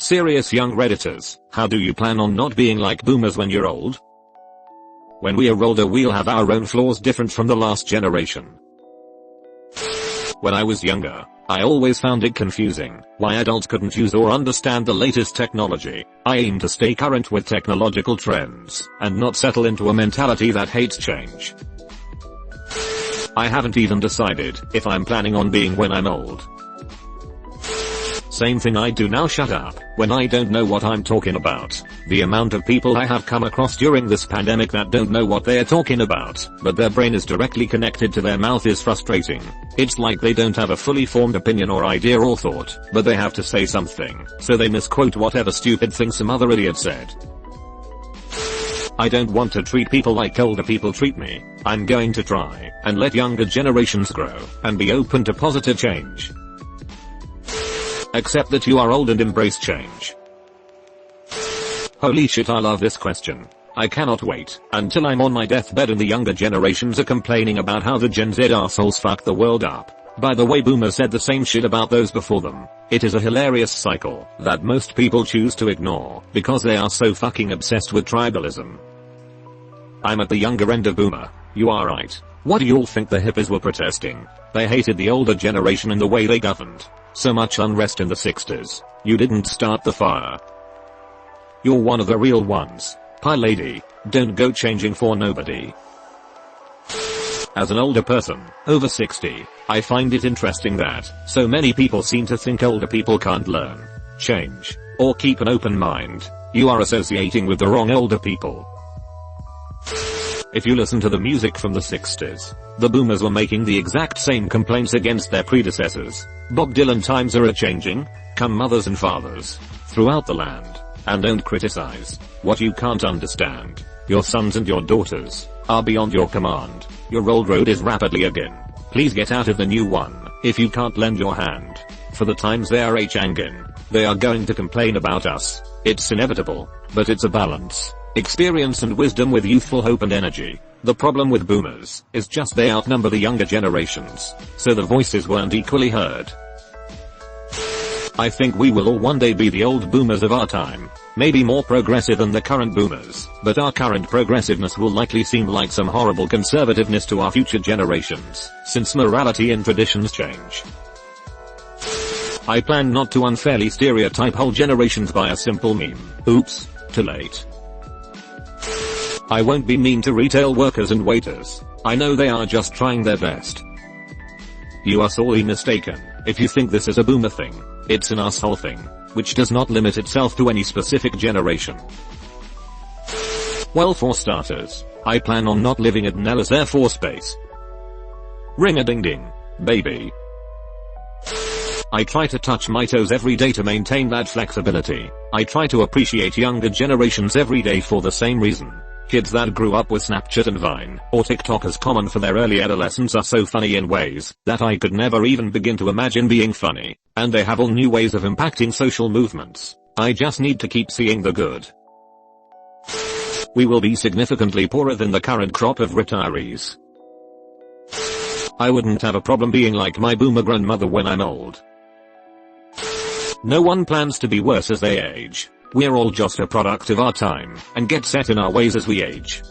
Serious young Redditors, how do you plan on not being like boomers when you're old? When we are older we'll have our own flaws different from the last generation. When I was younger, I always found it confusing why adults couldn't use or understand the latest technology. I aim to stay current with technological trends and not settle into a mentality that hates change. I haven't even decided if I'm planning on being when I'm old. Same thing I do now, shut up when I don't know what I'm talking about. The amount of people I have come across during this pandemic that don't know what they are talking about, but their brain is directly connected to their mouth is frustrating. It's like they don't have a fully formed opinion or idea or thought, but they have to say something, so they misquote whatever stupid thing some other idiot said. I don't want to treat people like older people treat me. I'm going to try and let younger generations grow and be open to positive change. Accept that you are old and embrace change. Holy shit, I love this question. I cannot wait until I'm on my deathbed and the younger generations are complaining about how the Gen Z assholes fuck the world up. By the way, boomers said the same shit about those before them. It is a hilarious cycle that most people choose to ignore because they are so fucking obsessed with tribalism. I'm at the younger end of boomer. You are right. What do you all think the hippies were protesting? They hated the older generation and the way they governed. So much unrest in the 60s. You didn't start the fire. You're one of the real ones. Pie lady, don't go changing for nobody. As an older person, over 60, I find it interesting that so many people seem to think older people can't learn, change, or keep an open mind. You are associating with the wrong older people. If you listen to the music from the 60s, the boomers were making the exact same complaints against their predecessors. Bob Dylan, times are a-changing, come mothers and fathers, throughout the land, and don't criticize what you can't understand. Your sons and your daughters are beyond your command. Your old road is rapidly again. Please get out of the new one if you can't lend your hand. For the times they are a-changing, they are going to complain about us. It's inevitable, but it's a balance. Experience and wisdom with youthful hope and energy. The problem with boomers is just they outnumber the younger generations, so the voices weren't equally heard. I think we will all one day be the old boomers of our time, maybe more progressive than the current boomers, but our current progressiveness will likely seem like some horrible conservativeness to our future generations, since morality and traditions change. I plan not to unfairly stereotype whole generations by a simple meme. Oops, too late. I won't be mean to retail workers and waiters. I know they are just trying their best. You are sorely mistaken if you think this is a boomer thing. It's an asshole thing, which does not limit itself to any specific generation. Well, for starters, I plan on not living at Nellis Air Force Base. Ring-a-ding-ding, baby. I try to touch my toes every day to maintain that flexibility. I try to appreciate younger generations every day for the same reason. Kids that grew up with Snapchat and Vine, or TikTok as common for their early adolescence are so funny in ways that I could never even begin to imagine being funny, and they have all new ways of impacting social movements. I just need to keep seeing the good. We will be significantly poorer than the current crop of retirees. I wouldn't have a problem being like my boomer grandmother when I'm old. No one plans to be worse as they age. We're all just a product of our time, and get set in our ways as we age.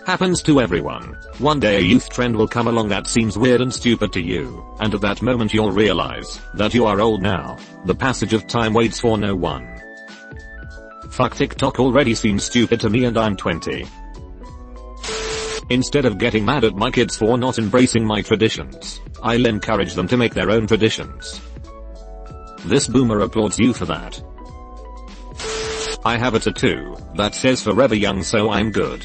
Happens to everyone. One day a youth trend will come along that seems weird and stupid to you, and at that moment you'll realize that you are old now. The passage of time waits for no one. Fuck, TikTok already seems stupid to me and I'm 20. Instead of getting mad at my kids for not embracing my traditions, I'll encourage them to make their own traditions. This boomer applauds you for that. I have a tattoo that says forever young, so I'm good.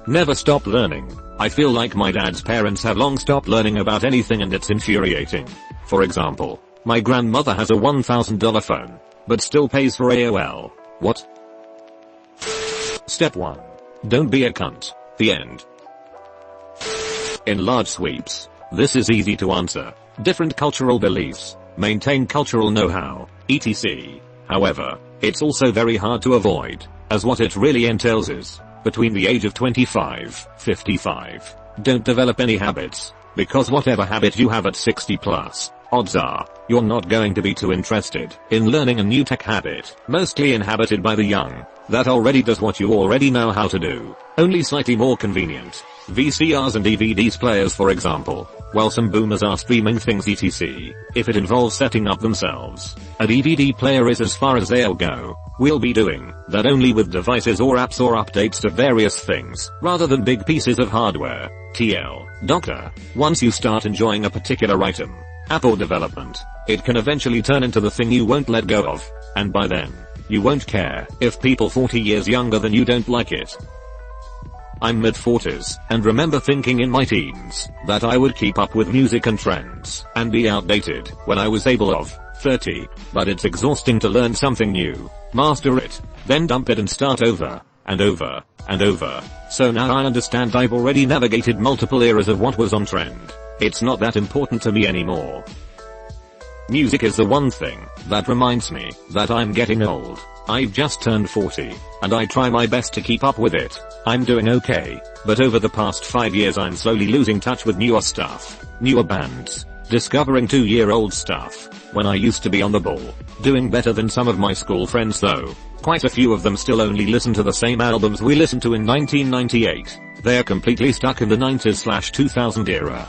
Never stop learning. I feel like my dad's parents have long stopped learning about anything and it's infuriating. For example, my grandmother has a $1,000 phone, but still pays for AOL. What? Step 1. Don't be a cunt. The end. In large sweeps, this is easy to answer. Different cultural beliefs, maintain cultural know-how, etc. However, it's also very hard to avoid, as what it really entails is, between the age of 25-55, don't develop any habits, because whatever habit you have at 60 plus, odds are, you're not going to be too interested in learning a new tech habit, mostly inhabited by the young, that already does what you already know how to do, only slightly more convenient. VCRs and DVDs players for example. While some boomers are streaming things etc. If it involves setting up themselves, a DVD player is as far as they'll go. We'll be doing that only with devices or apps or updates to various things, rather than big pieces of hardware. TL. Doctor. Once you start enjoying a particular item, app or development, it can eventually turn into the thing you won't let go of, and by then, you won't care if people 40 years younger than you don't like it. I'm mid-40s, and remember thinking in my teens that I would keep up with music and trends and be outdated when I was able of 30, but it's exhausting to learn something new, master it, then dump it and start over, and over, and over. So now I understand I've already navigated multiple eras of what was on trend. It's not that important to me anymore. Music is the one thing that reminds me that I'm getting old. I've just turned 40, and I try my best to keep up with it. I'm doing okay, but over the past 5 years I'm slowly losing touch with newer stuff, newer bands, discovering 2-year-old stuff, when I used to be on the ball, doing better than some of my school friends though. Quite a few of them still only listen to the same albums we listened to in 1998. They're completely stuck in the 90s/2000 era.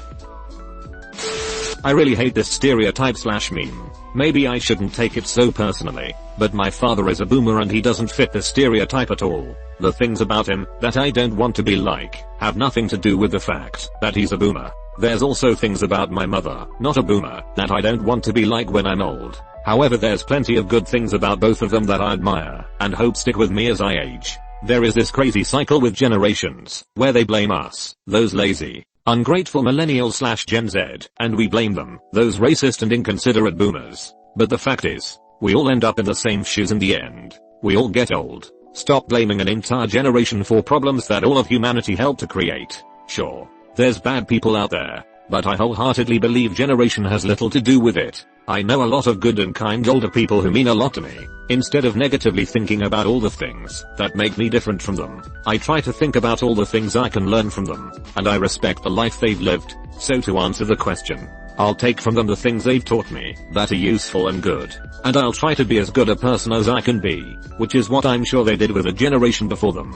I really hate this stereotype/meme. Maybe I shouldn't take it so personally, but my father is a boomer and he doesn't fit the stereotype at all. The things about him that I don't want to be like have nothing to do with the fact that he's a boomer. There's also things about my mother, not a boomer, that I don't want to be like when I'm old. However, there's plenty of good things about both of them that I admire and hope stick with me as I age. There is this crazy cycle with generations where they blame us, those lazy, ungrateful millennials/Gen Z, and we blame them, those racist and inconsiderate boomers. But the fact is, we all end up in the same shoes in the end. We all get old. Stop blaming an entire generation for problems that all of humanity helped to create. Sure, there's bad people out there, but I wholeheartedly believe generation has little to do with it. I know a lot of good and kind older people who mean a lot to me. Instead of negatively thinking about all the things that make me different from them, I try to think about all the things I can learn from them, and I respect the life they've lived. So to answer the question, I'll take from them the things they've taught me that are useful and good, and I'll try to be as good a person as I can be, which is what I'm sure they did with a generation before them.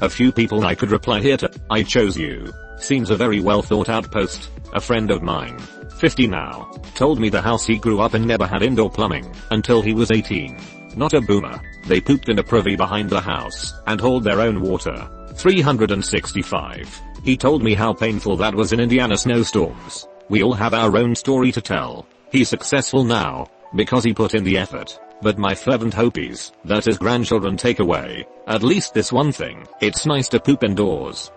A few people I could reply here to. I chose you. Seems a very well thought out post. A friend of mine, 50 now, told me the house he grew up in never had indoor plumbing until he was 18. Not a boomer. They pooped in a privy behind the house and hauled their own water. 365. He told me how painful that was in Indiana snowstorms. We all have our own story to tell. He's successful now because he put in the effort. But my fervent hope is that his grandchildren take away at least this one thing. It's nice to poop indoors.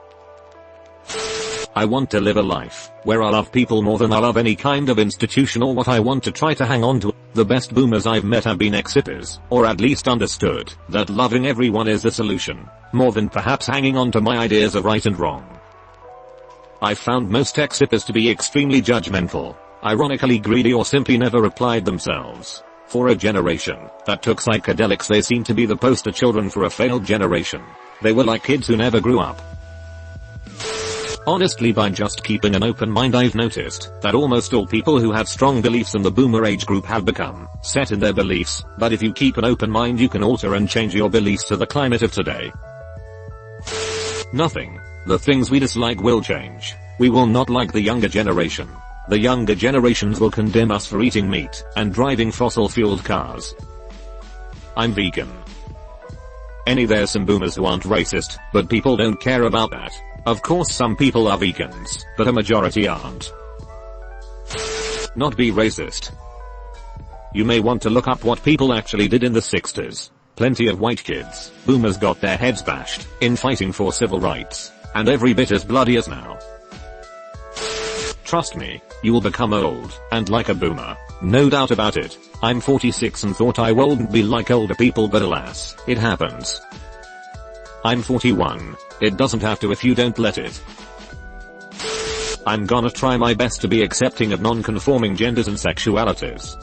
I want to live a life where I love people more than I love any kind of institution or what I want to try to hang on to. The best boomers I've met have been ex-hippies, or at least understood that loving everyone is the solution, more than perhaps hanging on to my ideas of right and wrong. I found most ex-hippies to be extremely judgmental, ironically greedy, or simply never applied themselves. For a generation that took psychedelics, they seemed to be the poster children for a failed generation. They were like kids who never grew up. Honestly, by just keeping an open mind, I've noticed that almost all people who have strong beliefs in the boomer age group have become set in their beliefs. But if you keep an open mind, you can alter and change your beliefs to the climate of today. Nothing. The things we dislike will change. We will not like the younger generation. The younger generations will condemn us for eating meat and driving fossil-fueled cars. I'm vegan. There's some boomers who aren't racist, but people don't care about that. Of course some people are vegans, but a majority aren't. Not be racist. You may want to look up what people actually did in the 60s. Plenty of white kids, boomers, got their heads bashed in fighting for civil rights, and every bit as bloody as now. Trust me, you will become old and like a boomer. No doubt about it. I'm 46 and thought I wouldn't be like older people, but alas, it happens. I'm 41. It doesn't have to if you don't let it. I'm gonna try my best to be accepting of non-conforming genders and sexualities.